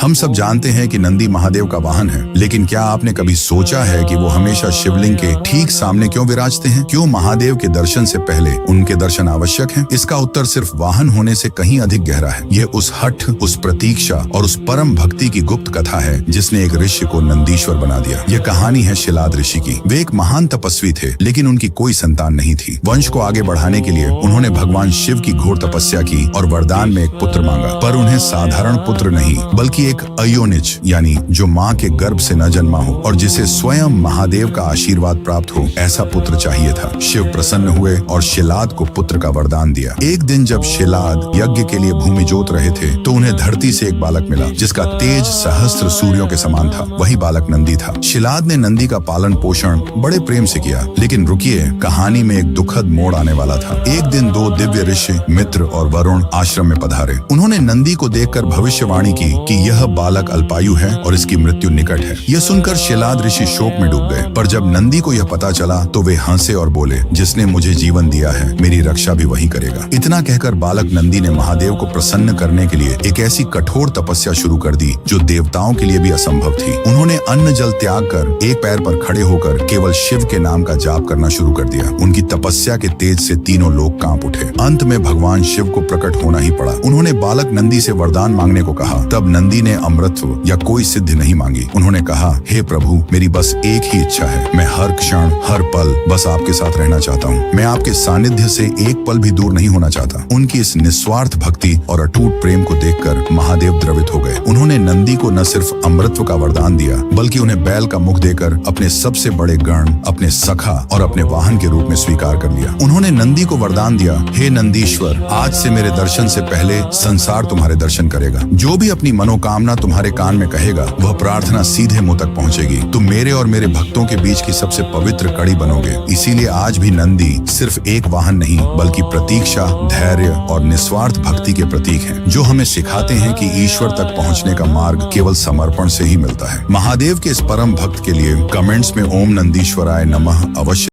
हम सब जानते हैं कि नंदी महादेव का वाहन है, लेकिन क्या आपने कभी सोचा है कि वो हमेशा शिवलिंग के ठीक सामने क्यों विराजते हैं? क्यों महादेव के दर्शन से पहले उनके दर्शन आवश्यक हैं? इसका उत्तर सिर्फ वाहन होने से कहीं अधिक गहरा है। यह उस हठ, उस प्रतीक्षा और उस परम भक्ति की गुप्त कथा है जिसने एक ऋषि को नंदीश्वर बना दिया। यह कहानी है शिलाद ऋषि की। वे एक महान तपस्वी थे, लेकिन उनकी कोई संतान नहीं थी। वंश को आगे बढ़ाने के लिए उन्होंने भगवान शिव की घोर तपस्या की और वरदान में एक पुत्र मांगा, पर उन्हें साधारण पुत्र नहीं बल्कि एक अयोनिज, यानी जो माँ के गर्भ से न जन्मा हो और जिसे स्वयं महादेव का आशीर्वाद प्राप्त हो, ऐसा पुत्र चाहिए था। शिव प्रसन्न हुए और शिलाद को पुत्र का वरदान दिया। एक दिन जब शिलाद यज्ञ के लिए भूमि जोत रहे थे तो उन्हें धरती से एक बालक मिला जिसका तेज सहस्त्र सूर्यों के समान था। वही बालक नंदी था। शिलाद ने नंदी का पालन पोषण बड़े प्रेम से किया, लेकिन रुकिए, कहानी में एक दुखद मोड़ आने वाला था। एक दिन दो दिव्य ऋषि मित्र और वरुण आश्रम में पधारे। उन्होंने नंदी को देखकर भविष्यवाणी की कि यह बालक अल्पायु है और इसकी मृत्यु निकट है। यह सुनकर शिलाद ऋषि शोक में डूब गए, पर जब नंदी को यह पता चला तो वे हंसे और बोले, जिसने मुझे जीवन दिया है मेरी रक्षा भी वही करेगा। इतना कहकर बालक नंदी ने महादेव को प्रसन्न करने के लिए एक ऐसी कठोर तपस्या शुरू कर दी जो देवताओं के लिए भी असंभव थी। उन्होंने अन्न जल त्याग कर एक पैर पर खड़े होकर केवल शिव के नाम का जाप करना शुरू कर दिया। उनकी तपस्या के तेज से तीनों लोग कांप उठे। अंत में भगवान शिव को प्रकट होना ही पड़ा। उन्होंने बालक नंदी से वरदान मांगने को कहा। तब नंदी ने अमृतत्व या कोई सिद्धि नहीं मांगी। उन्होंने कहा, हे प्रभु, मेरी बस एक ही इच्छा है। मैं हर क्षण हर पल बस आपके साथ रहना चाहता हूँ। मैं आपके सानिध्य से एक पल भी दूर नहीं होना चाहता। उनकी इस निस्वार्थ भक्ति और अटूट प्रेम को देखकर महादेव द्रवित हो गए। उन्होंने नंदी को न सिर्फ अमृतत्व का वरदान दिया, बल्कि उन्हें बैल का मुख देकर अपने सबसे बड़े गण, अपने सखा और अपने वाहन के रूप में स्वीकार कर लिया। उन्होंने नंदी को वरदान दिया, हे नंदीश्वर, आज से मेरे दर्शन से पहले संसार तुम्हारे दर्शन करेगा। जो भी अपनी मनोकामना तुम्हारे कान में कहेगा, वह प्रार्थना सीधे मुंह तक पहुंचेगी। तुम मेरे और मेरे भक्तों के बीच की सबसे पवित्र कड़ी बनोगे। इसीलिए आज भी नंदी सिर्फ एक वाहन नहीं, बल्कि प्रतीक्षा, धैर्य और निस्वार्थ भक्ति के प्रतीक हैं, जो हमें सिखाते हैं कि ईश्वर तक पहुंचने का मार्ग केवल समर्पण से ही मिलता है। महादेव के इस परम भक्त के लिए कमेंट्स में ओम नंदीश्वराय नमः अवश्य